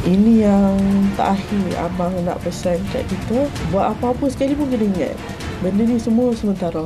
Ini yang terakhir abang nak pesan kat kita, buat apa-apa sekali pun kena ingat, benda ni semua sementara.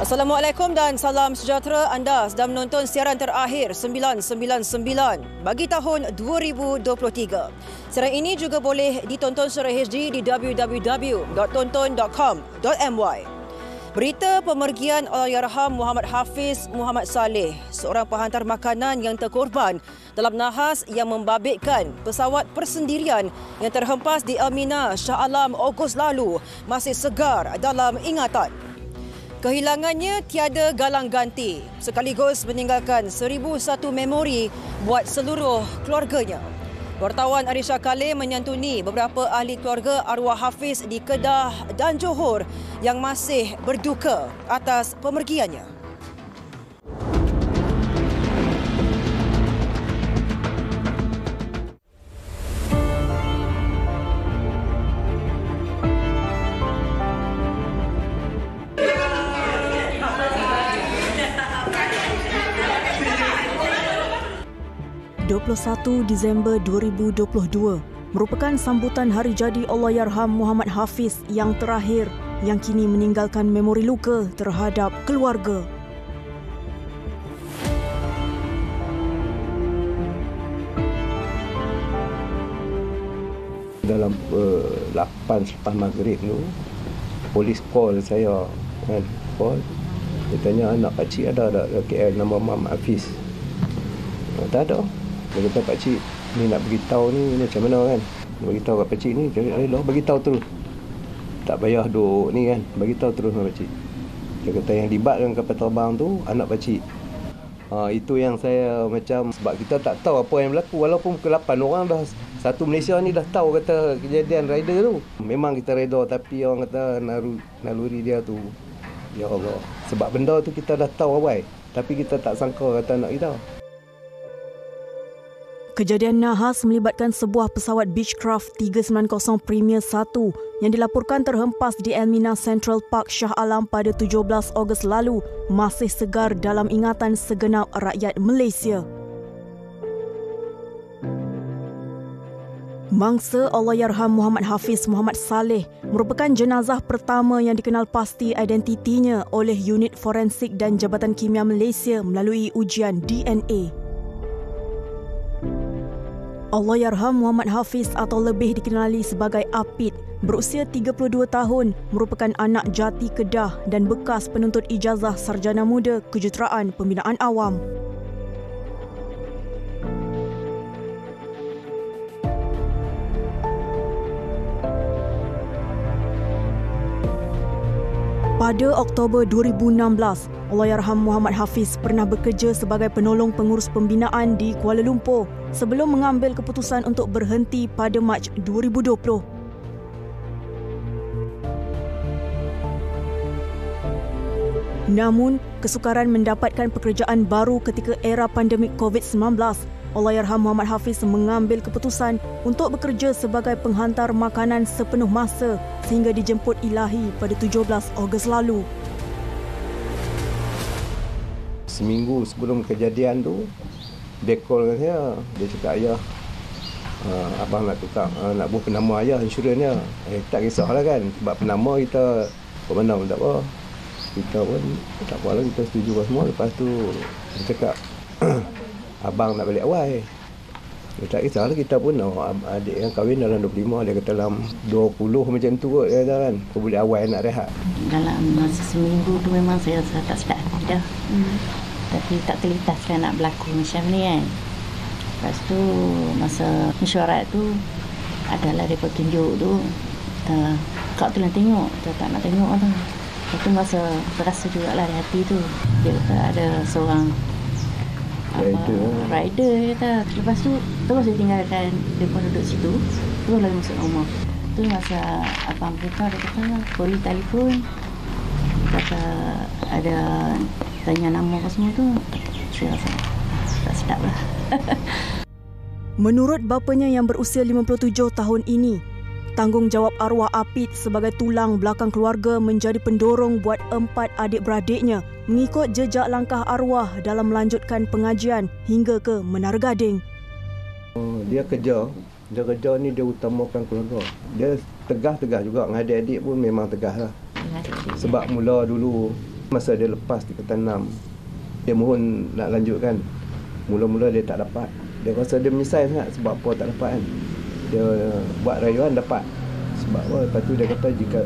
Assalamualaikum dan salam sejahtera. Anda sedang menonton siaran terakhir 999 bagi tahun 2023. Siaran ini juga boleh ditonton secara HD di www.tonton.com.my. Berita pemergian Allahyarham Muhammad Hafiz Muhammad Saleh, seorang penghantar makanan yang terkorban dalam nahas yang membabitkan pesawat persendirian yang terhempas di Elmina, Shah Alam Ogos lalu, masih segar dalam ingatan. Kehilangannya tiada galang ganti, sekaligus meninggalkan 1001 memori buat seluruh keluarganya. Wartawan Arisha Kale menyantuni beberapa ahli keluarga arwah Hafiz di Kedah dan Johor yang masih berduka atas pemergiannya. 21 Disember 2022 merupakan sambutan hari jadi Allahyarham Muhammad Hafiz yang terakhir yang kini meninggalkan memori luka terhadap keluarga. Dalam 8 selepas maghrib tu, polis call saya, kan, call. Dia tanya anak pakcik ada tak KL nama Muhammad Hafiz. Tak ada. Dia kata pakcik ni nak beritahu ni macam mana kan. Beritahu kat pakcik ni, dia beritahu terus. Tak payah duk ni kan, beritahu terus dengan pakcik. Dia kata yang libatkan kapal terbang tu anak pakcik. Itu yang saya macam, sebab kita tak tahu apa yang berlaku, walaupun pukul 8 orang dah, satu Malaysia ni dah tahu kata kejadian rider tu. Memang kita reda, tapi orang kata naluri dia tu, ya Allah, sebab benda tu kita dah tahu awal, tapi kita tak sangka kata anak kita. Kejadian nahas melibatkan sebuah pesawat Beechcraft 390 Premier 1 yang dilaporkan terhempas di Elmina Central Park, Shah Alam pada 17 Ogos lalu masih segar dalam ingatan segenap rakyat Malaysia. Mangsa Allahyarham Muhammad Hafiz Muhammad Saleh merupakan jenazah pertama yang dikenal pasti identitinya oleh Unit Forensik dan Jabatan Kimia Malaysia melalui ujian DNA. Allahyarham Muhammad Hafiz atau lebih dikenali sebagai Apit, berusia 32 tahun, merupakan anak jati Kedah dan bekas penuntut ijazah Sarjana Muda Kejuruteraan Pembinaan Awam. Pada Oktober 2016, Allahyarham Muhammad Hafiz pernah bekerja sebagai penolong pengurus pembinaan di Kuala Lumpur sebelum mengambil keputusan untuk berhenti pada Mac 2020. Namun, kesukaran mendapatkan pekerjaan baru ketika era pandemik COVID-19, Allahyarham Muhammad Hafiz mengambil keputusan untuk bekerja sebagai penghantar makanan sepenuh masa sehingga dijemput ilahi pada 17 Ogos lalu. Seminggu sebelum kejadian tu, dia call dengan saya. Dia cakap, ayah, abang nak tukar, nak buat penama ayah insurannya. Tak kisahlah kan, sebab penama kita buat mana pun tak apa. Kita pun tak apa lah, kita setuju semua. Lepas tu dia cakap, abang nak balik awal. Dia tak kisahlah, kita pun adik yang kahwin dalam 25, dia kata dalam 20 macam tu kot, dia kata kan, kau boleh awal nak rehat. Dalam masa seminggu tu memang saya tak sedap hati dah. Tapi tak terlintas kan nak berlaku macam ni kan. Lepas tu masa mesyuarat tu adalah mereka tunjuk tu, kau tu nak tengok, kita tak nak tengok tu. Lepas tu masa terasa jugalah di hati tu, dia kata ada seorang rider kata. Lepas tu terus dia tinggalkan depan duduk situ, terus lagi masuk rumah. Tu masa abang beritahu, dia kata poli telefon, kata ada tanya nama apa semua tu. Saya rasa tak sedap lah. Menurut bapanya yang berusia 57 tahun ini, tanggungjawab arwah Apit sebagai tulang belakang keluarga menjadi pendorong buat 4 adik-beradiknya mengikut jejak langkah arwah dalam melanjutkan pengajian hingga ke Menara Gading. Dia kerja ni dia utamakan keluarga. Dia tegah juga, dengan adik-adik pun memang tegah lah. Sebab mula dulu masa dia lepas Tingkatan 6, dia mohon nak lanjutkan. Mula-mula dia tak dapat. Dia rasa dia menyesal sangat sebab apa tak dapat kan. Dia buat rayuan dapat. Sebab apa? Lepas tu dia kata jika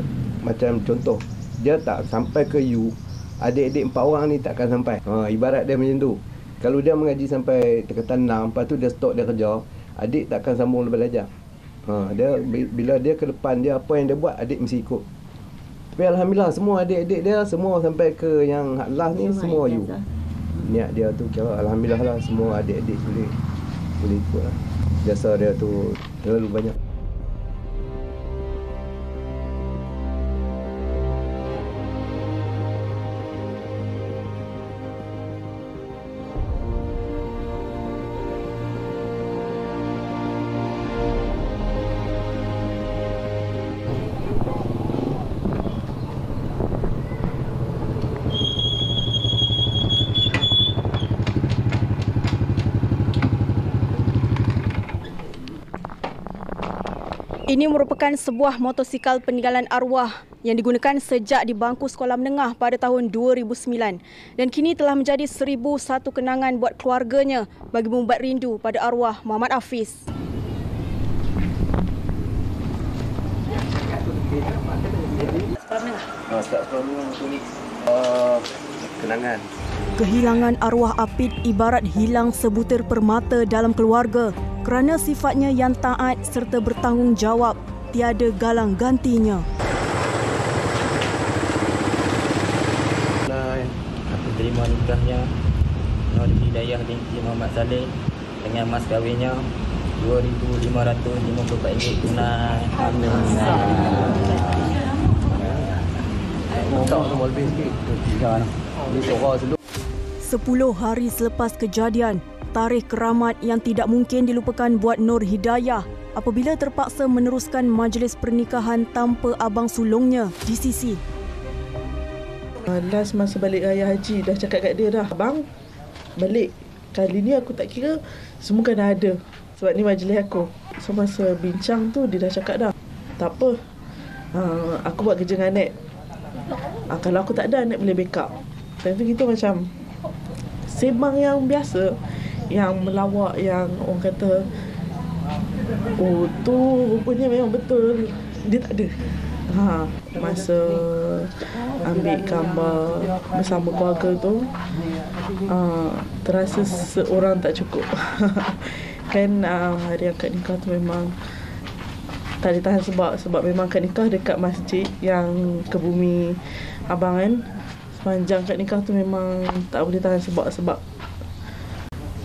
macam contoh, dia tak sampai ke U, adik-adik 4 orang ni takkan sampai. Ibarat dia macam tu. Kalau dia mengaji sampai Tingkatan 6, lepas tu dia stop dia kerja, adik takkan sambung belajar. Dia bila dia ke depan dia, apa yang dia buat adik mesti ikut. Tapi alhamdulillah semua adik-adik dia semua sampai ke yang last ni semua U. Niat dia tu kira alhamdulillah lah, semua adik-adik boleh ikut lah. Jasa dia tu terlalu banyak. Ini merupakan sebuah motosikal peninggalan arwah yang digunakan sejak di bangku sekolah menengah pada tahun 2009 dan kini telah menjadi 1001 kenangan buat keluarganya bagi membuat rindu pada arwah Muhammad Hafiz. Kenangan. Kehilangan arwah Apit ibarat hilang sebutir permata dalam keluarga kerana sifatnya yang taat serta bertanggungjawab, tiada galang gantinya. Aku terima nikahnya Nur Hidayah binti Muhammad Saleh dengan mas kahwinnya RM2,554 tunai. Alhamdulillah. 10 hari selepas kejadian, tarikh keramat yang tidak mungkin dilupakan buat Nur Hidayah apabila terpaksa meneruskan majlis pernikahan tanpa abang sulungnya di sisi. Last masa balik raya haji dah cakap kat dia dah, abang balik kali ni aku tak kira semua kan ada sebab ni majlis aku. So masa bincang tu dia dah cakap dah, tak apa, aku buat kerja dengan Anet. Kalau aku tak ada, Anet boleh backup. Dan tu kita macam sembang yang biasa, yang melawak, yang orang kata oh tu rupanya memang betul, dia tak ada. Masa ambil gambar bersama keluarga tu, terasa seorang tak cukup. Kan hari akad nikah tu memang tak boleh tahan sebab memang akad nikah dekat masjid yang ke bumi abang kan. Sepanjang akad nikah tu memang tak boleh tahan sebab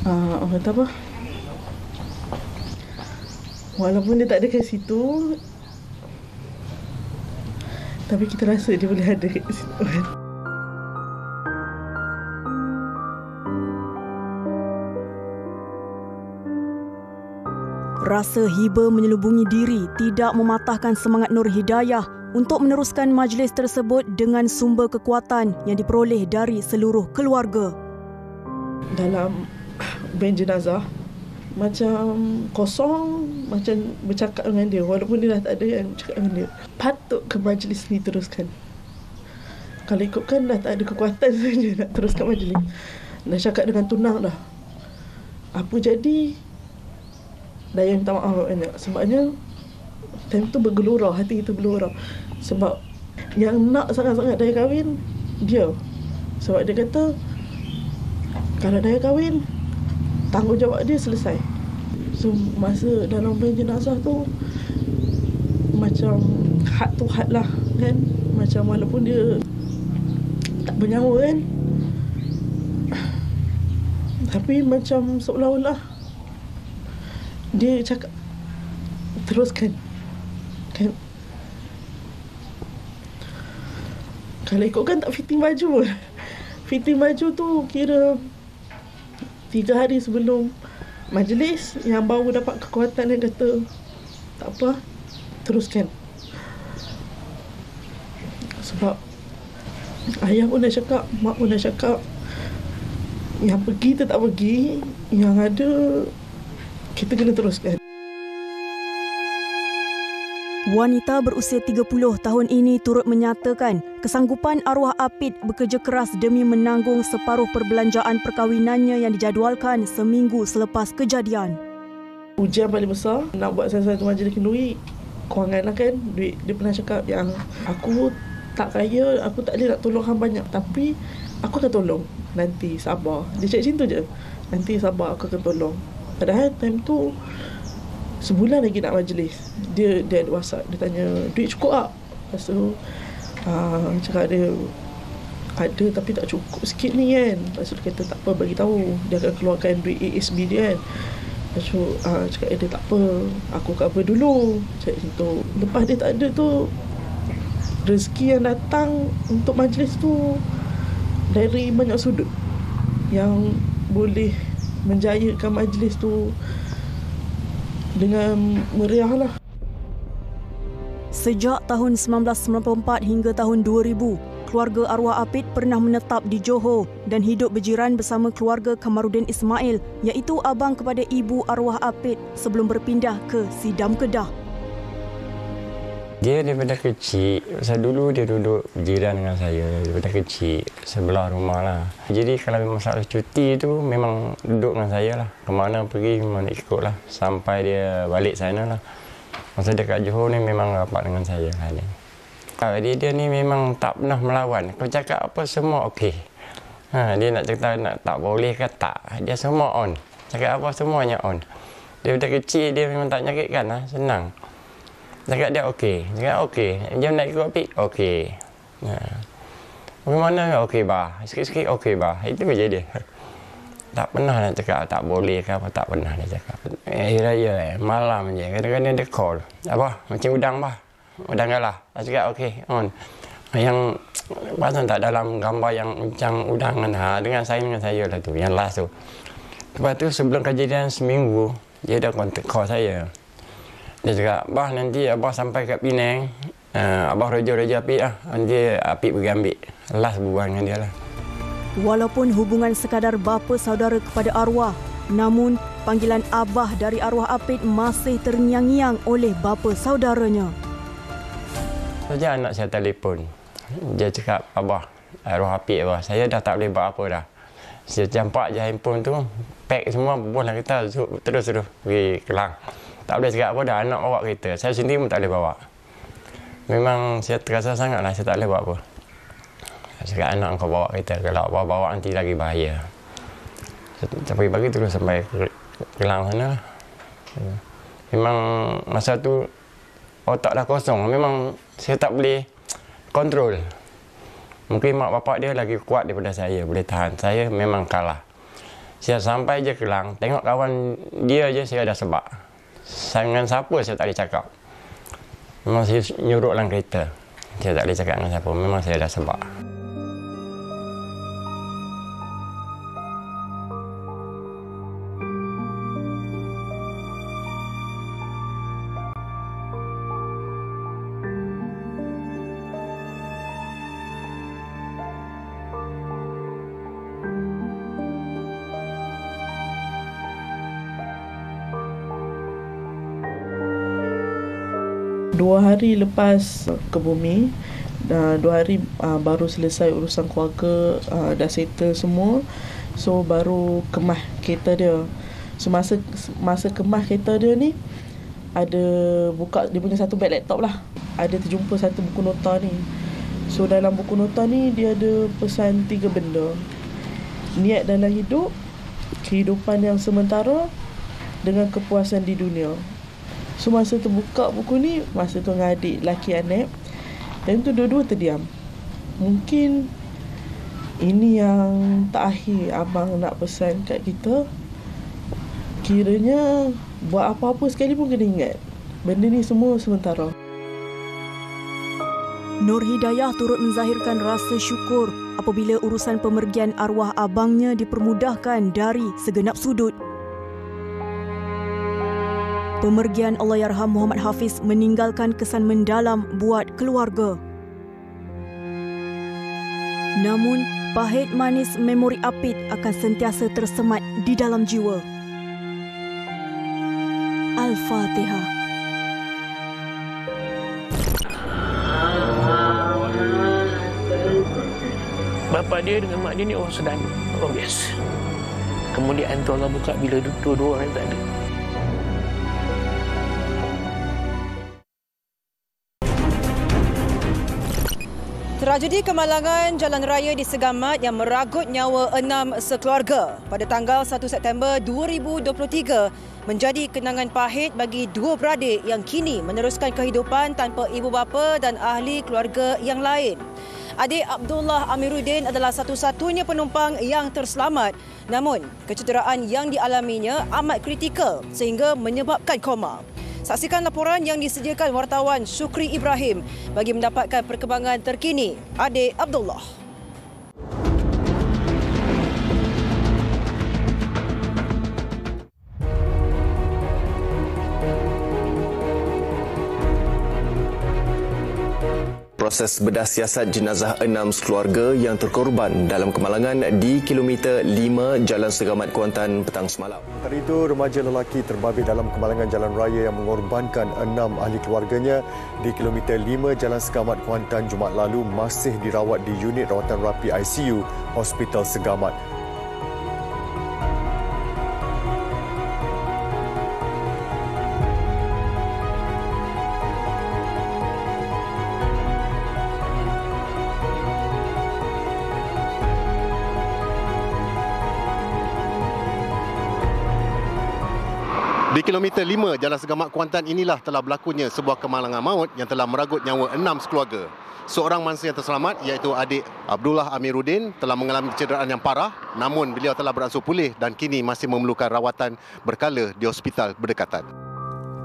orang kata apa, walaupun dia tak ada kat situ, tapi kita rasa dia boleh ada kat situ kan. Rasa hiba menyelubungi diri tidak mematahkan semangat Nur Hidayah untuk meneruskan majlis tersebut dengan sumber kekuatan yang diperoleh dari seluruh keluarga. Dalam ben jenazah macam kosong, macam bercakap dengan dia walaupun dia dah tak ada yang cakap dengan dia. Patut ke majlis ni teruskan. Kalau ikutkan dah tak ada kekuatan saja nak teruskan majlis. Dah cakap dengan tunang dah. Apa jadi? Daya minta maaf banyak. Sebabnya time tu bergelora, hati kita bergelora. Sebab yang nak sangat-sangat Daya kahwin dia. Sebab dia kata kalau Daya kahwin, tanggungjawab dia selesai. So masa dalam ben jenazah tu macam had to had lah kan. Macam walaupun dia tak bernyawa kan, Tapi macam seolah-olah dia cakap teruskan kan. Kalau ikutkan tak fitting baju. Fitting baju tu kira 3 hari sebelum majlis yang baru dapat kekuatan, dia kata tak apa, teruskan. Sebab ayah pun dah cakap, mak pun dah cakap, yang pergi tu tak pergi, yang ada kita kena teruskan. Wanita berusia 30 tahun ini turut menyatakan kesanggupan arwah Apit bekerja keras demi menanggung separuh perbelanjaan perkahwinannya yang dijadualkan seminggu selepas kejadian. Ujian paling besar nak buat satu majlis kenduri, kewangan lah kan. Duit, dia pernah cakap yang aku tak kaya, aku tak boleh nak tolong hang banyak, tapi aku akan tolong. Nanti sabar. Dia cakap macam tu je. Nanti sabar, aku akan tolong. Padahal time tu sebulan lagi nak majlis. Dia ada WhatsApp, dia tanya duit cukup tak? Lepas tu cakap dia ada tapi tak cukup sikit ni kan. Lepas tu dia kata tak apa, bagi tahu, dia akan keluarkan duit ASB dia kan. Lepas tu cakap dia tak apa, aku cover dulu. Cakap macam tu. Lepas dia tak ada tu, rezeki yang datang untuk majlis tu dari banyak sudut yang boleh menjayakan majlis tu dengan meriah lah. Sejak tahun 1994 hingga tahun 2000, keluarga arwah Apit pernah menetap di Johor dan hidup berjiran bersama keluarga Kamaruddin Ismail, iaitu abang kepada ibu arwah Apit sebelum berpindah ke Sidam Kedah. Dia daripada kecil, pasal dulu dia duduk jiran dengan saya daripada kecil, sebelah rumah lah. Jadi kalau masalah cuti tu memang duduk dengan saya lah. Kemana pergi memang ikut lah, sampai dia balik sana lah. Masa dia kat Johor ni memang rapat dengan saya lah ni. Dia ni memang tak pernah melawan. Kau cakap apa semua okey. Dia nak cerita nak tak boleh ke tak, dia semua on. Cakap apa semuanya on. Daripada kecil dia memang tak nyakitkan lah, senang. Cakap dia okey. Cakap okey. Jom nak ikut Apit? Okey. Bagaimana? Okey bah. Sikit-sikit okey bah. Itu je dia. Tak pernah nak cakap tak boleh ke apa, tak pernah dia cakap. Hari raya malam je. Kadang-kadang dia call. Apa? Macam udang bah. Udang galah. Saya cakap okey. On. Yang pasal tak dalam gambar yang uncang udangan. Dengan saya lah tu. Yang last tu. Lepas tu sebelum kejadian seminggu, dia dah kontak call saya. Dia cakap, bah nanti abah sampai kat Penang, abah raja Apit lah. Nanti Apit pergi ambil. Last berbual dengan dia lah. Walaupun hubungan sekadar bapa saudara kepada arwah, namun panggilan abah dari arwah Apit masih terngiang-ngiang oleh bapa saudaranya. Saja anak saya telefon. Dia cakap, abah, arwah Apit abah, saya dah tak boleh buat apa dah. Saya campak je handphone tu, pack semua, bubuhlah kita terus pergi Kelang. Tak boleh cakap apa dah, anak bawa kereta. Saya sendiri pun tak boleh bawa. Memang saya terasa sangatlah saya tak boleh buat apa. Saya cakap anak kau bawa kereta. Kalau bawa nanti lagi bahaya. Saya pagi terus sampai Kelang sana. Memang masa tu otak dah kosong. Memang saya tak boleh kontrol. Mungkin mak bapak dia lagi kuat daripada saya. Boleh tahan. Saya memang kalah. Saya sampai je Kelang. Tengok kawan dia je saya dah sebab. Dengan siapa saya tak boleh cakap. Memang saya nyuruk dalam kereta. Saya tak boleh cakap dengan siapa. Memang saya dah sebab. Dua hari lepas ke bumi, 2 hari baru selesai urusan keluarga, dah settle semua. So baru kemah kereta dia. So masa kemah kereta dia ni, ada buka dia punya satu beg laptop lah. Ada terjumpa satu buku nota ni. So dalam buku nota ni dia ada pesan 3 benda. Niat dalam hidup, kehidupan yang sementara, dengan kepuasan di dunia. So masa tu buka buku ni, masa tu dengan adik lelaki Anep, dan tu dua-dua terdiam. Mungkin Ini yang terakhir abang nak pesan kat kita. Kiranya buat apa-apa sekali pun kena ingat, benda ni semua sementara. Nur Hidayah turut menzahirkan rasa syukur apabila urusan pemergian arwah abangnya dipermudahkan dari segenap sudut. Pemergian Allahyarham Muhammad Hafiz meninggalkan kesan mendalam buat keluarga. Namun, pahit manis memori Apit akan sentiasa tersemat di dalam jiwa. Al-Fatihah. Bapa dia dengan mak dia ni orang sederhana, orang biasa. Kemudian tu Allah buka bila dua-dua orang tak ada. Tragedi kemalangan jalan raya di Segamat yang meragut nyawa 6 sekeluarga pada tanggal 1 September 2023 menjadi kenangan pahit bagi dua beradik yang kini meneruskan kehidupan tanpa ibu bapa dan ahli keluarga yang lain. Adik Abdullah Amiruddin adalah satu-satunya penumpang yang terselamat, namun kecederaan yang dialaminya amat kritikal sehingga menyebabkan koma. Saksikan laporan yang disediakan wartawan Syukri Ibrahim bagi mendapatkan perkembangan terkini adik Abdullah. Proses bedah siasat jenazah 6 keluarga yang terkorban dalam kemalangan di kilometer 5 Jalan Segamat Kuantan petang semalam. Hari itu, remaja lelaki terbabit dalam kemalangan jalan raya yang mengorbankan 6 ahli keluarganya di kilometer 5 Jalan Segamat Kuantan Jumaat lalu masih dirawat di unit rawatan rapi ICU Hospital Segamat. Di kilometer 5 Jalan Segamat Kuantan inilah telah berlakunya sebuah kemalangan maut yang telah meragut nyawa 6 sekeluarga. Seorang mangsa yang terselamat iaitu adik Abdullah Amiruddin telah mengalami kecederaan yang parah, namun beliau telah beransur pulih dan kini masih memerlukan rawatan berkala di hospital berdekatan.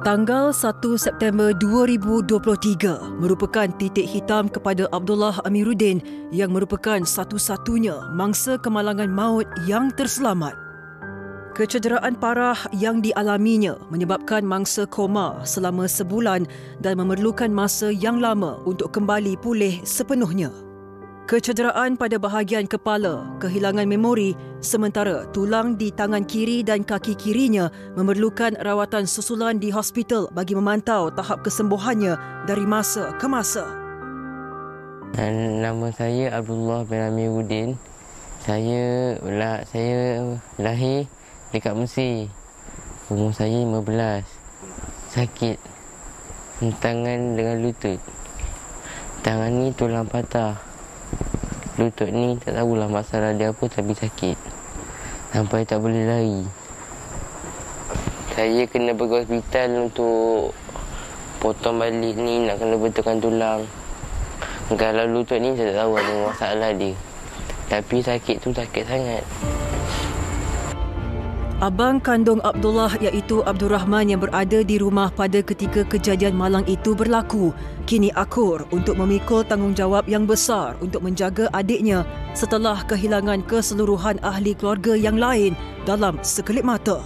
Tanggal 1 September 2023 merupakan titik hitam kepada Abdullah Amiruddin yang merupakan satu-satunya mangsa kemalangan maut yang terselamat. Kecederaan parah yang dialaminya menyebabkan mangsa koma selama sebulan dan memerlukan masa yang lama untuk kembali pulih sepenuhnya. Kecederaan pada bahagian kepala, kehilangan memori, sementara tulang di tangan kiri dan kaki kirinya memerlukan rawatan susulan di hospital bagi memantau tahap kesembuhannya dari masa ke masa. Nama saya Abdullah bin Amiruddin. Saya lahir dekat Mesir. Umur saya 15. Sakit tangan dengan lutut. Tangan ni tulang patah. Lutut ni tak tahulah masalah dia apa tapi sakit. Sampai tak boleh lari. Saya kena pergi hospital untuk potong balik ni, nak kena betulkan tulang. Kalau lutut ni saya tak tahu ada masalah dia. Tapi sakit tu sakit sangat. Abang kandung Abdullah iaitu Abdul Rahman yang berada di rumah pada ketika kejadian malang itu berlaku, kini akur untuk memikul tanggungjawab yang besar untuk menjaga adiknya setelah kehilangan keseluruhan ahli keluarga yang lain dalam sekelip mata.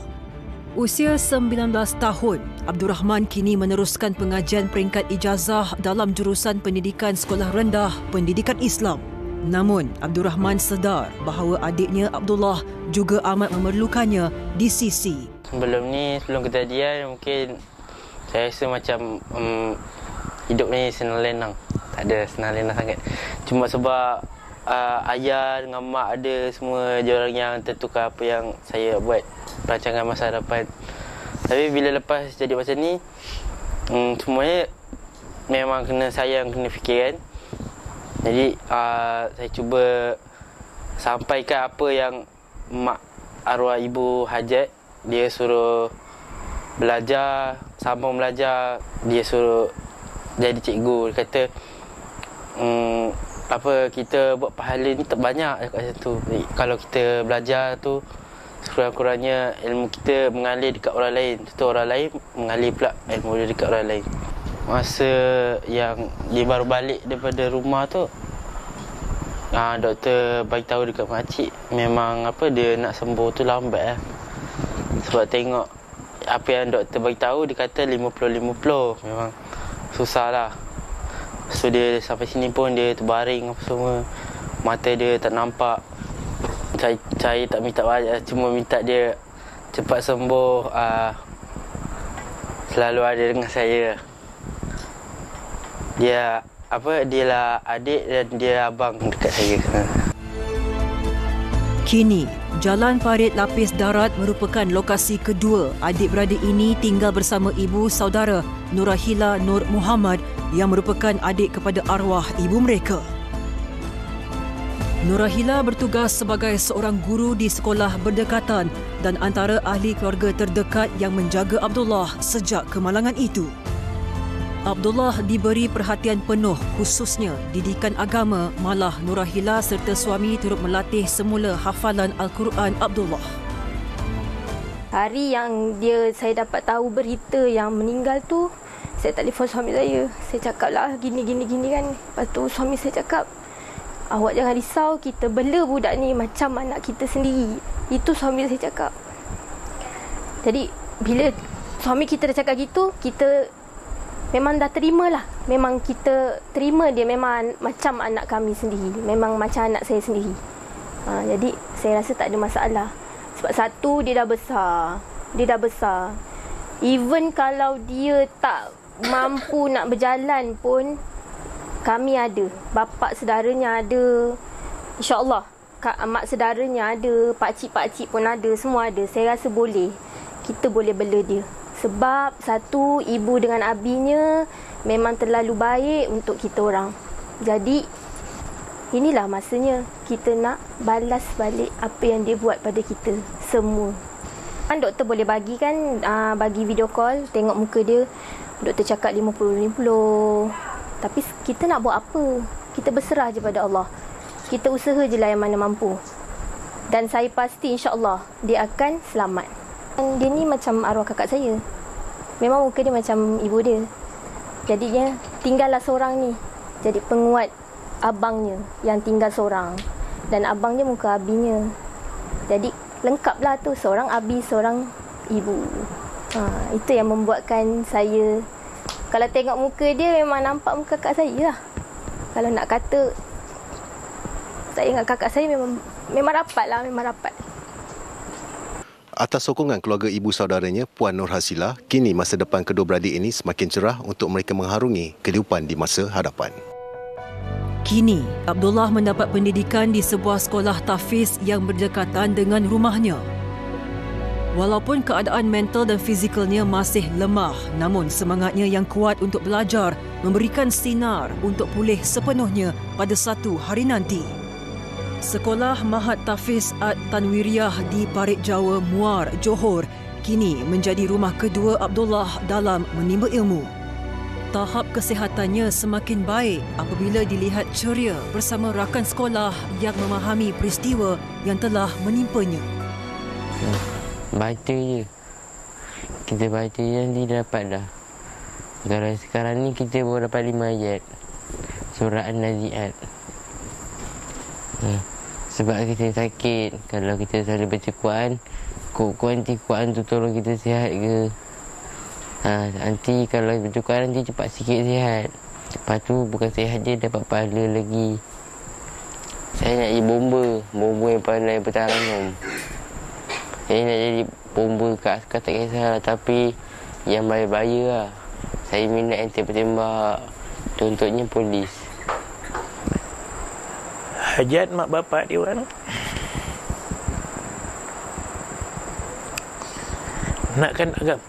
Usia 19 tahun, Abdul Rahman kini meneruskan pengajian peringkat ijazah dalam jurusan pendidikan sekolah rendah pendidikan Islam. Namun, Abdul Rahman sedar bahawa adiknya Abdullah juga amat memerlukannya di sisi. Sebelum kejadian, mungkin saya rasa macam hidup ni senang lenang. Tak ada senang lenang sangat. Cuma sebab ayah dengan mak ada semua diorang yang tertukar apa yang saya buat, perancangan masa depan. Tapi bila lepas jadi macam ni, semuanya memang kena sayang, kena fikirkan. Jadi saya cuba sampaikan apa yang mak arwah ibu hajat. Dia suruh belajar, sambung belajar. Dia suruh jadi cikgu. Dia kata kita buat pahala ni tak banyak dekat situ. Kalau kita belajar tu sekurang-kurangnya ilmu kita mengalir dekat orang lain. Tentu orang lain mengalir pula ilmu dia dekat orang lain. Masa yang dia baru balik daripada rumah tu, doktor bagi tahu dekat makcik memang dia nak sembuh tu lambat lah. Sebab tengok apa yang doktor bagi tahu, dia kata 50-50. Memang susah lah. So dia sampai sini pun dia terbaring apa semua. Mata dia tak nampak. Saya tak minta banyak, cuma minta dia cepat sembuh. Selalu ada dengan saya. Dia lah adik dan dia abang dekat saya. Kini, Jalan Parit Lapis Darat merupakan lokasi kedua adik-beradik ini tinggal bersama ibu saudara Nurahila Nur Muhammad yang merupakan adik kepada arwah ibu mereka. Nurahila bertugas sebagai seorang guru di sekolah berdekatan dan antara ahli keluarga terdekat yang menjaga Abdullah sejak kemalangan itu. Abdullah diberi perhatian penuh khususnya didikan agama, malah Nurahila serta suami turut melatih semula hafalan Al-Quran Abdullah. Hari yang saya dapat tahu berita yang meninggal tu, saya telefon suami saya. Saya cakap lah gini kan. Lepas tu suami saya cakap, awak jangan risau, kita bela budak ni macam anak kita sendiri. Itu suami saya cakap. Jadi bila suami kita dah cakap gitu, kita memang dah terima lah. Memang kita terima dia memang macam anak kami sendiri. Memang macam anak saya sendiri. Jadi saya rasa tak ada masalah. Sebab satu, dia dah besar. Even kalau dia tak mampu nak berjalan pun, kami ada. Bapa saudaranya ada. InsyaAllah mak saudaranya ada. Pakcik-pakcik pun ada. Semua ada. Saya rasa boleh. Kita boleh bela dia. Sebab satu, ibu dengan abinya memang terlalu baik untuk kita orang. Jadi inilah masanya kita nak balas balik apa yang dia buat pada kita semua. Kan doktor boleh bagi kan, bagi video call, tengok muka dia. Doktor cakap 50-50. Tapi kita nak buat apa? Kita berserah je pada Allah. Kita usaha je lah yang mana mampu. Dan saya pasti insya-Allah dia akan selamat. Dia ni macam arwah kakak saya. Memang muka dia macam ibu dia. Jadinya tinggallah seorang ni. Jadi penguat abangnya yang tinggal seorang. Dan abangnya muka abinya. Jadi lengkaplah tu, seorang abi, seorang ibu. Itu yang membuatkan saya, kalau tengok muka dia memang nampak muka kakak saya lah. Kalau nak kata saya dengan kakak saya memang rapat lah, memang rapat. Atas sokongan keluarga ibu saudaranya, Puan Nur Hasila, kini masa depan kedua beradik ini semakin cerah untuk mereka mengharungi kehidupan di masa hadapan. Kini, Abdullah mendapat pendidikan di sebuah sekolah tahfiz yang berdekatan dengan rumahnya. Walaupun keadaan mental dan fizikalnya masih lemah, namun semangatnya yang kuat untuk belajar memberikan sinar untuk pulih sepenuhnya pada satu hari nanti. Sekolah Mahat Tahfiz At-Tanwiriyah di Parit Jawa, Muar, Johor kini menjadi rumah kedua Abdullah dalam menimba ilmu. Tahap kesihatannya semakin baik apabila dilihat ceria bersama rakan sekolah yang memahami peristiwa yang telah menimpanya. Baca je. Kita baca je nanti dapat dah. Kalau sekarang ni kita baru dapat 5 ayat. Surah An-Nazi'at. Sebab kita sakit. Kalau kita selalu baca Quran, nanti Quran tu tolong kita sihat ke. Nanti kalau baca Quran nanti cepat sikit sihat. Lepas tu bukan sihat je, dapat pahala lagi. Saya nak jadi bomba yang pandai bertarung. Saya nak jadi bomba kat askar tak kisah lah, tapi yang bahaya-bahaya lah. Saya minat yang tembak-tembak. Contohnya polis. Hajat mak bapak dia orang nakkan agama.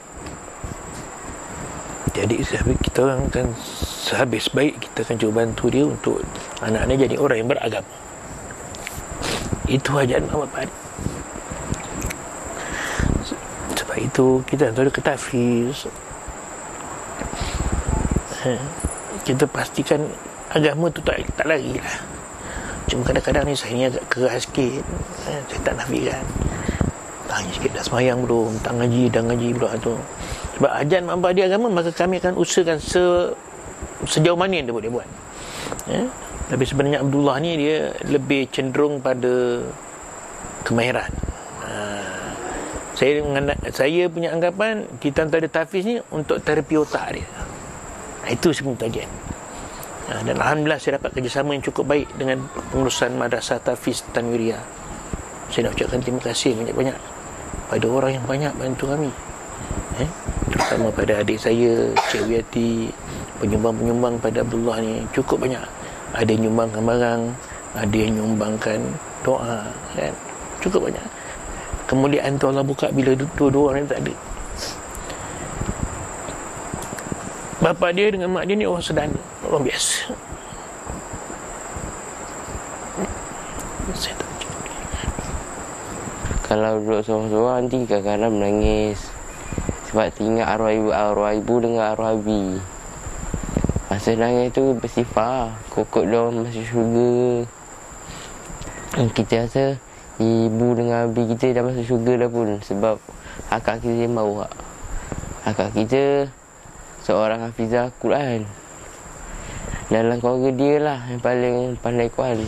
Jadi kita orang kan sehabis baik kita akan cuba bantu dia untuk anak-anak jadi orang yang beragama. Itu hajat mak bapak dia. Sebab itu kita hantar dia ke tahfiz. Kita pastikan agama tu tak lari lah. Cuma kadang-kadang ni saya ni agak keras sikit. Saya tak nafikan. Tanya sikit, dah semayang belum? Tak ngaji, dah ngaji pula tu. Sebab ajan mak bapak dia agama, maka kami akan usahakan sejauh mana yang dia boleh buat. Tapi sebenarnya Abdullah ni dia lebih cenderung pada kemahiran. Saya punya anggapan kita hantar dia tahfiz ni untuk terapi otak dia. Itu sebenarnya tagihan. Dan alhamdulillah saya dapat kerjasama yang cukup baik dengan pengurusan Madrasah Tahfiz Tanwiriyah. Saya nak ucapkan terima kasih banyak-banyak pada orang yang banyak bantu kami. Terutama pada adik saya, Cik Wiyati, penyumbang-penyumbang pada Abdullah ni cukup banyak. Ada yang nyumbangkan barang, ada yang nyumbangkan doa, kan? Cukup banyak. Kemuliaan tu Allah buka bila dua-dua orang ni tak ada. Bapa dia dengan mak dia ni orang sederhana, orang biasa. Kalau duduk seorang-seorang nanti kadang-kadang menangis sebab teringat arwah ibu dengan arwah abi. Masa nangis tu bersifar kokok dia masuk syurga. Kita rasa ibu dengan abi kita dah masuk syurga dah pun, sebab akak kita yang bawa. Akak kita seorang hafizah Quran. Dalam keluarga dia lah yang paling pandai Quran.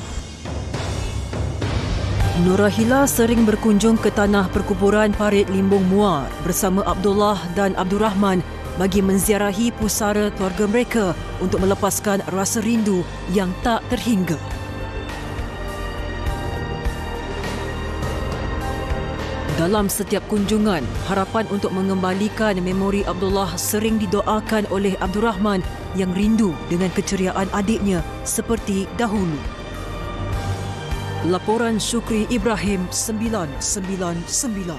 Nurahila sering berkunjung ke tanah perkuburan Parit Limbung Muar bersama Abdullah dan Abdul Rahman bagi menziarahi pusara keluarga mereka untuk melepaskan rasa rindu yang tak terhingga. Dalam setiap kunjungan, harapan untuk mengembalikan memori Abdullah sering didoakan oleh Abdul Rahman yang rindu dengan keceriaan adiknya seperti dahulu. Laporan Syukri Ibrahim 999.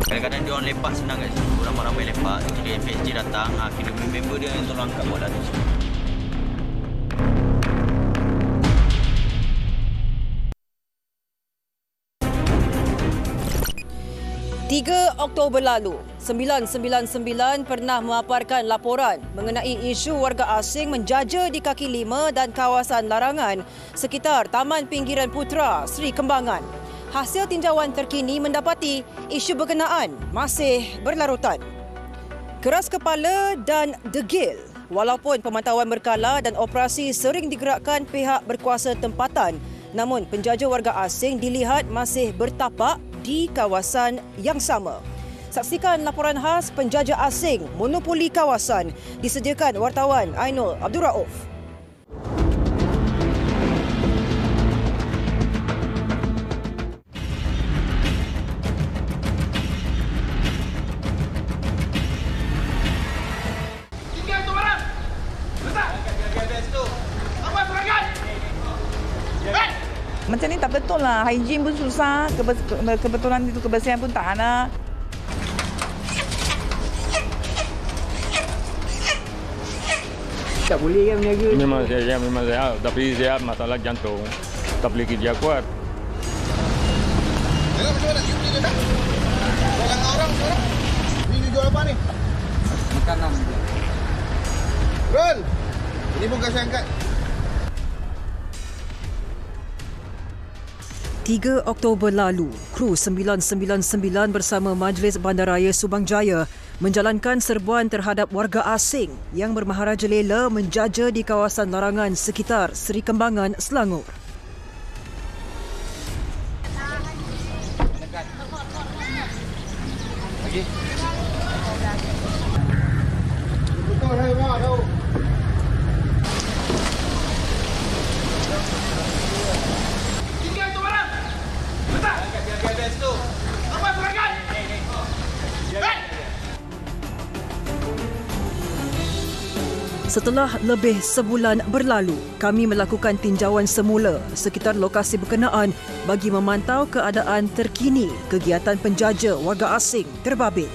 Kadang-kadang dia orang lepak senang kat sini. Ramai-ramai lepak. Jadi FSG datang, kena member dia yang tolong angkat bola tu. 3 Oktober lalu, 999 pernah memaparkan laporan mengenai isu warga asing menjaja di kaki lima dan kawasan larangan sekitar Taman Pinggiran Putra Seri Kembangan. Hasil tinjauan terkini mendapati isu berkenaan masih berlarutan. Keras kepala dan degil, walaupun pemantauan berkala dan operasi sering digerakkan pihak berkuasa tempatan, namun penjaja warga asing dilihat masih bertapak di kawasan yang sama. Saksikan laporan khas penjajah asing monopoli kawasan disediakan wartawan Ainul Abdul Rauf. Macam ni tak betul lah. Hygiene pun susah. Kebetulan itu kebersihan pun tak ada. Tak boleh kan berniaga? Memang saya. Tapi saya masalah jantung. Tak boleh kerja kuat. Tengok macam mana? You beli dia. Jual dengan orang sekarang. Ini jual apa ni? Makanan. Ron! Ini pun kasih angkat. 3 Oktober lalu, kru 999 bersama Majlis Bandaraya Subang Jaya menjalankan serbuan terhadap warga asing yang bermaharajalela menjaja di kawasan larangan sekitar Seri Kembangan, Selangor. Setelah lebih sebulan berlalu, kami melakukan tinjauan semula sekitar lokasi berkenaan bagi memantau keadaan terkini kegiatan penjaja warga asing terbabit.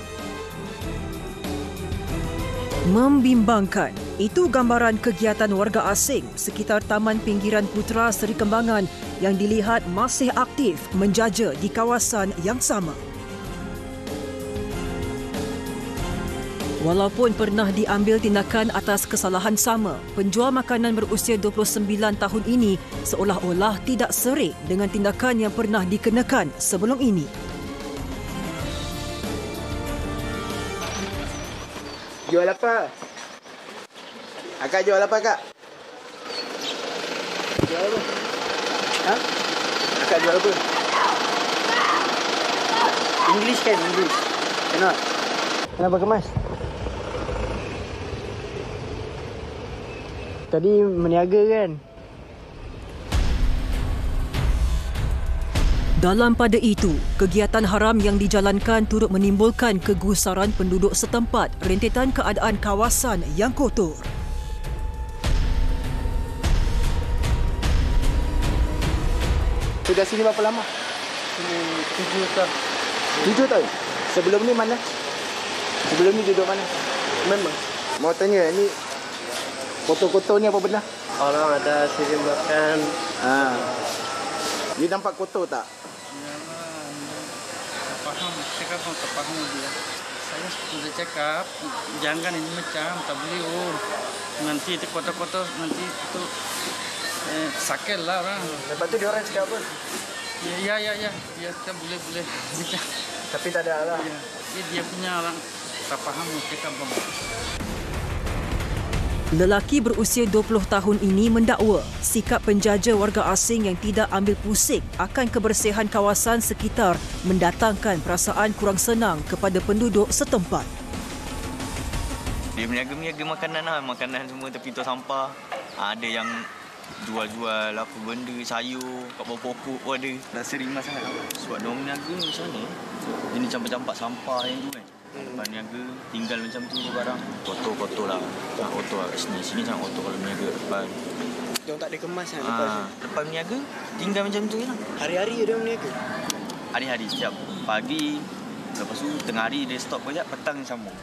Membimbangkan, itu gambaran kegiatan warga asing sekitar Taman Pinggiran Putra Seri Kembangan yang dilihat masih aktif menjaja di kawasan yang sama. Walaupun pernah diambil tindakan atas kesalahan sama, penjual makanan berusia 29 tahun ini seolah-olah tidak serik dengan tindakan yang pernah dikenakan sebelum ini. Jual apa? Akak jual apa, Kak? Jual apa? Ha? Akak jual apa? English kan? English. Kenapa? Kenapa kemas? Tadi meniaga kan? Dalam pada itu, kegiatan haram yang dijalankan turut menimbulkan kegusaran penduduk setempat rentetan keadaan kawasan yang kotor. Sudah sini berapa lama? 7 tahun. 7 tahun? Sebelum ni mana? Sebelum ni duduk mana? Memang. Mau tanya, ni kotor-kotor ni apa benar? Orang ada sering makan. Ni nampak kotor tak? Faham, cakap tak faham dia. Saya sudah cakap, jangan ini macam, tak boleh. Nanti itu kotor-kotor, nanti itu sakit lah orang. Lepas tu dia orang cakap apa? Ya, dia cakap boleh. Macam. Tapi tak ada lah. Ya, dia punya orang tak faham cakap apa. Lelaki berusia 20 tahun ini mendakwa sikap penjaja warga asing yang tidak ambil pusing akan kebersihan kawasan sekitar mendatangkan perasaan kurang senang kepada penduduk setempat. Dia meniaga makanan lah. Makanan semua tepi tu sampah. Ada yang jual-jual apa benda, sayur, kat bawah pokok pun ada. Rasa rimas sangat. Sebab dia meniaga macam mana? Dia ni campak-campak sampah yang tu kan. Lepas niaga, tinggal macam tu je barang. Kotor-kotor lah. Tak kotor lah kat sini. Sini sangat kotor kalau meniaga depan. Dia tak ada kemas kan lepas tu? Lepas meniaga, tinggal macam tu je lah. Hari-hari dia meniaga? Hari-hari, setiap pagi. Lepas tu, tengah hari dia stop kejap, petang sambung.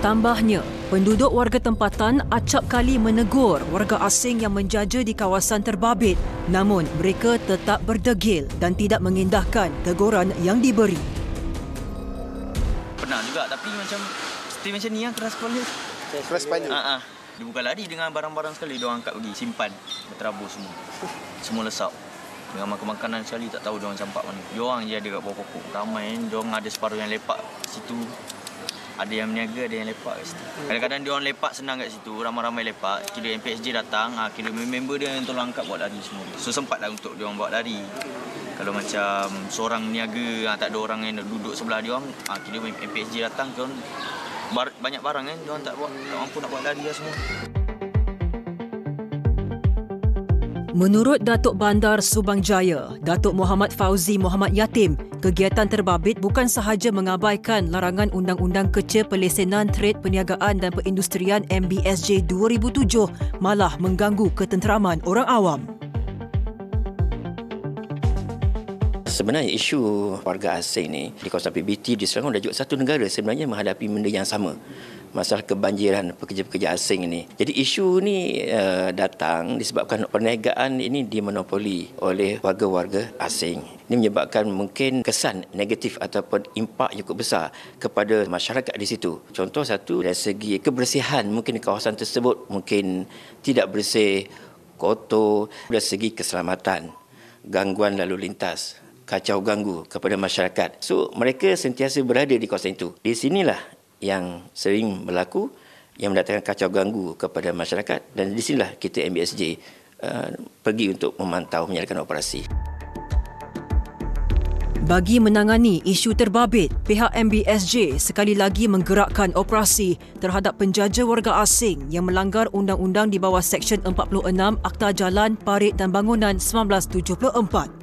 Tambahnya, penduduk warga tempatan acap kali menegur warga asing yang menjaja di kawasan terbabit, namun mereka tetap berdegil dan tidak mengindahkan teguran yang diberi. Pernah juga, tapi macam stay macam ni lah, keras kepala. Keras kepala? Dia bukan lari dengan barang-barang sekali, dia orang angkat pergi, simpan, berterabur semua. Semua lesap. Dengan makan makanan sekali, tak tahu dia orang campak mana. Dia orang je ada kat bawah pokok. Ramai, dia orang ada separuh yang lepak situ. Ada yang meniaga, ada yang lepak kat situ. Kadang-kadang dia orang lepak senang kat situ, ramai-ramai lepak. Kira MPSJ datang, kira member dia yang tolong angkat buat lari semua. So sempatlah untuk dia orang buat lari. Kalau macam seorang niaga, tak ada orang yang nak duduk sebelah dia orang, kira MPSJ datang, dia orang banyak barang kan, dia orang tak mampu nak buat lari lah semua. Menurut Datuk Bandar Subang Jaya, Datuk Muhammad Fauzi Muhammad Yatim, kegiatan terbabit bukan sahaja mengabaikan larangan Undang-Undang Kecil Pelesenan Trade Perniagaan dan Perindustrian MBSJ 2007, malah mengganggu ketenteraman orang awam. Sebenarnya isu warga asing ni di kawasan PBT di Selangor dan juga satu negara sebenarnya menghadapi benda yang sama. Masalah kebanjiran pekerja-pekerja asing ini. Jadi isu ni datang disebabkan perniagaan ini dimonopoli oleh warga-warga asing. Ini menyebabkan mungkin kesan negatif ataupun impak yang cukup besar kepada masyarakat di situ. Contoh satu, dari segi kebersihan mungkin di kawasan tersebut mungkin tidak bersih, kotor. Dari segi keselamatan, gangguan lalu lintas, kacau ganggu kepada masyarakat. So mereka sentiasa berada di kawasan itu. Di sinilah yang sering berlaku yang mendatangkan kacau ganggu kepada masyarakat, dan di sinilah kita MBSJ pergi untuk memantau menyalakan operasi. Bagi menangani isu terbabit, pihak MBSJ sekali lagi menggerakkan operasi terhadap penjaja warga asing yang melanggar undang-undang di bawah Seksyen 46 Akta Jalan, Parit dan Bangunan 1974.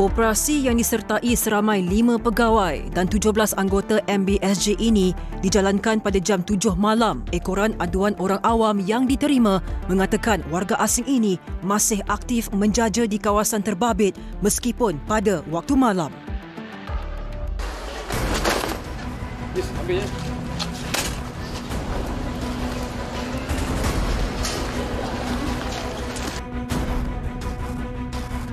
Operasi yang disertai seramai 5 pegawai dan 17 anggota MBSJ ini dijalankan pada jam 7 malam. Ekoran aduan orang awam yang diterima mengatakan warga asing ini masih aktif menjaja di kawasan terbabit meskipun pada waktu malam. Yes, ambil ya.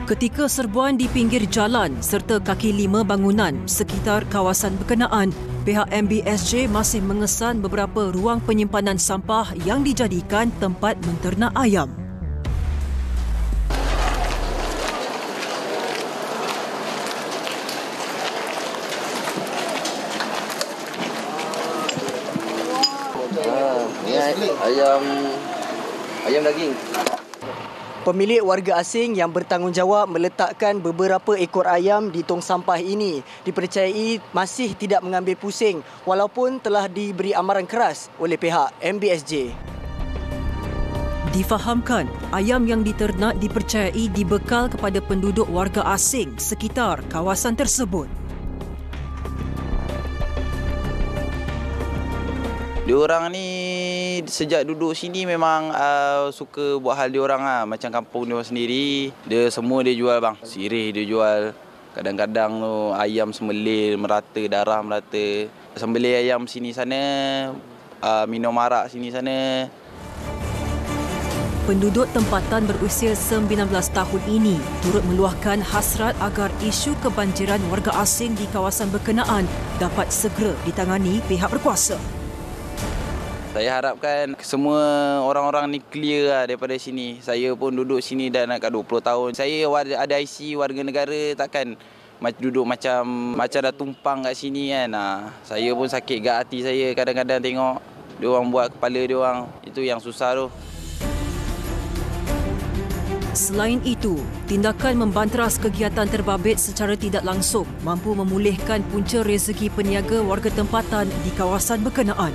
Ketika serbuan di pinggir jalan serta kaki lima bangunan sekitar kawasan berkenaan, pihak MBSJ masih mengesan beberapa ruang penyimpanan sampah yang dijadikan tempat menternak ayam. Ayam daging. Pemilik warga asing yang bertanggungjawab meletakkan beberapa ekor ayam di tong sampah ini dipercayai masih tidak mengambil pusing walaupun telah diberi amaran keras oleh pihak MBSJ. Difahamkan, ayam yang diternak dipercayai dibekal kepada penduduk warga asing sekitar kawasan tersebut. Diorang ni sejak duduk sini memang suka buat hal diorang lah. Macam kampung diorang sendiri, dia jual bang. Sirih dia jual. Kadang-kadang tu ayam sembelih merata, darah merata. Sembelih ayam sini sana, minum arak sini sana. Penduduk tempatan berusia 19 tahun ini turut meluahkan hasrat agar isu kebanjiran warga asing di kawasan berkenaan dapat segera ditangani pihak berkuasa. Saya harapkan semua orang-orang ni clear lah daripada sini. Saya pun duduk sini dah nak 20 tahun. Saya ada IC warga negara, takkan duduk macam dah tumpang kat sini kan. Saya pun sakit kat hati saya kadang-kadang tengok diorang buat kepala diorang. Itu yang susah tu. Selain itu, tindakan membantras kegiatan terbabit secara tidak langsung mampu memulihkan punca rezeki peniaga warga tempatan di kawasan berkenaan.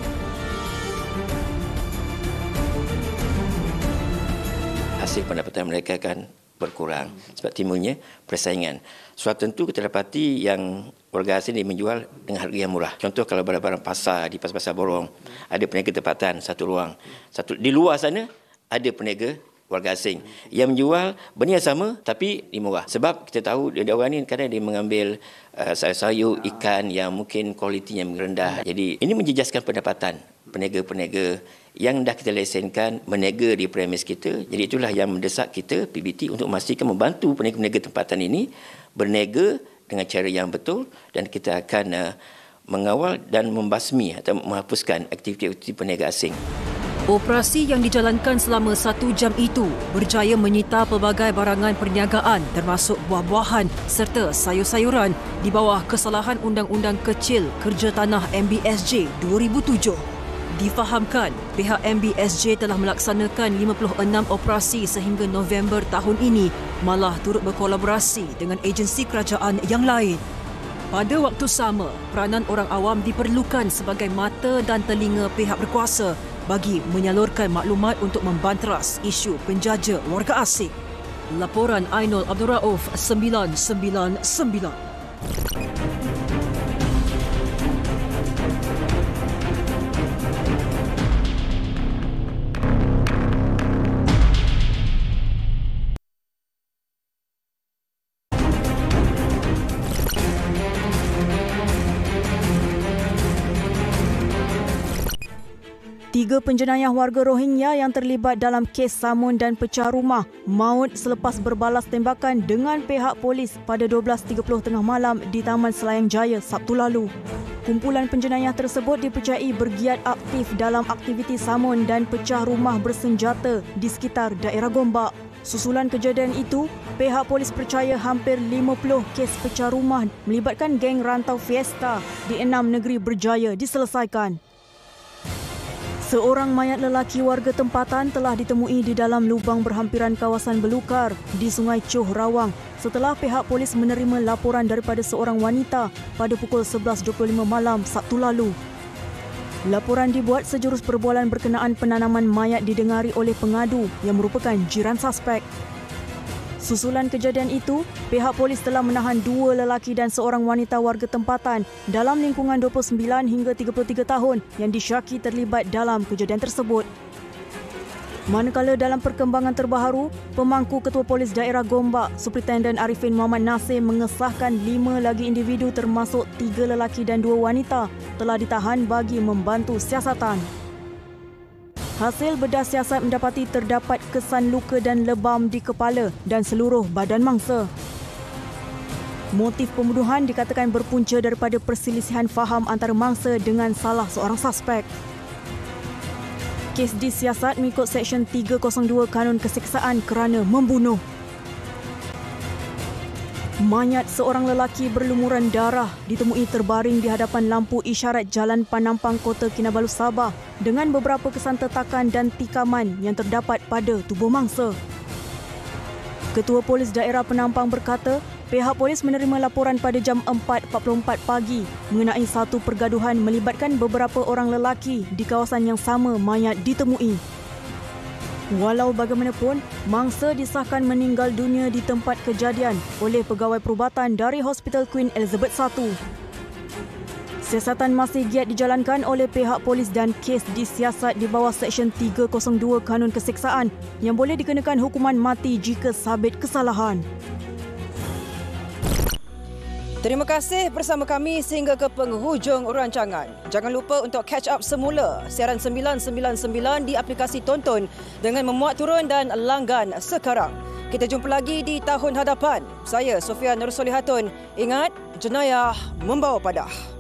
Hasil pendapatan mereka akan berkurang sebab timbulnya persaingan. Sebab tentu kita dapati yang warga asing menjual dengan harga yang murah. Contoh kalau barang-barang pasar di pasar-pasar borong, ada peniaga tempatan satu ruang. Di luar sana ada peniaga warga asing yang menjual benda yang sama tapi di murah. Sebab kita tahu dia orang ni kadang dia mengambil sayur-sayur, ikan yang mungkin kualitinya rendah. Jadi ini menjejaskan pendapatan peniaga-peniaga yang dah kita lesenkan berniaga di premis kita. Jadi itulah yang mendesak kita PBT untuk memastikan membantu peniaga-peniaga tempatan ini berniaga dengan cara yang betul dan kita akan mengawal dan membasmi atau menghapuskan aktiviti-aktiviti peniaga asing. Operasi yang dijalankan selama 1 jam itu berjaya menyita pelbagai barangan perniagaan termasuk buah-buahan serta sayur-sayuran di bawah kesalahan Undang-Undang Kecil Kerja Tanah MBSJ 2007. Difahamkan, pihak MBSJ telah melaksanakan 56 operasi sehingga November tahun ini, malah turut berkolaborasi dengan agensi kerajaan yang lain. Pada waktu sama, peranan orang awam diperlukan sebagai mata dan telinga pihak berkuasa bagi menyalurkan maklumat untuk membantras isu penjaja warga asing. Laporan Ainul Abdul Rauf 999. Tiga penjenayah warga Rohingya yang terlibat dalam kes samun dan pecah rumah maut selepas berbalas tembakan dengan pihak polis pada 12.30 tengah malam di Taman Selayang Jaya Sabtu lalu. Kumpulan penjenayah tersebut dipercayai bergiat aktif dalam aktiviti samun dan pecah rumah bersenjata di sekitar daerah Gombak. Susulan kejadian itu, pihak polis percaya hampir 50 kes pecah rumah melibatkan geng rantau Fiesta di 6 negeri berjaya diselesaikan. Seorang mayat lelaki warga tempatan telah ditemui di dalam lubang berhampiran kawasan Belukar di Sungai Choh Rawang setelah pihak polis menerima laporan daripada seorang wanita pada pukul 11.25 malam Sabtu lalu. Laporan dibuat sejurus perbualan berkenaan penanaman mayat didengari oleh pengadu yang merupakan jiran suspek. Susulan kejadian itu, pihak polis telah menahan 2 lelaki dan seorang wanita warga tempatan dalam lingkungan 29 hingga 33 tahun yang disyaki terlibat dalam kejadian tersebut. Manakala dalam perkembangan terbaru, pemangku Ketua Polis Daerah Gombak, Superintendent Arifin Muhammad Nasir mengesahkan 5 lagi individu termasuk 3 lelaki dan 2 wanita telah ditahan bagi membantu siasatan. Hasil bedah siasat mendapati terdapat kesan luka dan lebam di kepala dan seluruh badan mangsa. Motif pembunuhan dikatakan berpunca daripada perselisihan faham antara mangsa dengan salah seorang suspek. Kes disiasat mengikut Seksyen 302 Kanun Keseksaan kerana membunuh. Mayat seorang lelaki berlumuran darah ditemui terbaring di hadapan lampu isyarat Jalan Panampang, Kota Kinabalu, Sabah dengan beberapa kesan tetakan dan tikaman yang terdapat pada tubuh mangsa. Ketua Polis Daerah Penampang berkata, pihak polis menerima laporan pada jam 4.44 pagi mengenai satu pergaduhan melibatkan beberapa orang lelaki di kawasan yang sama mayat ditemui. Walau bagaimanapun, mangsa disahkan meninggal dunia di tempat kejadian oleh pegawai perubatan dari Hospital Queen Elizabeth I. Siasatan masih giat dijalankan oleh pihak polis dan kes disiasat di bawah Seksyen 302 Kanun Keseksaan yang boleh dikenakan hukuman mati jika sabit kesalahan. Terima kasih bersama kami sehingga ke penghujung rancangan. Jangan lupa untuk catch up semula siaran 999 di aplikasi Tonton dengan memuat turun dan langgan sekarang. Kita jumpa lagi di tahun hadapan. Saya Sofia Nur Solihatun. Ingat, jenayah membawa padah.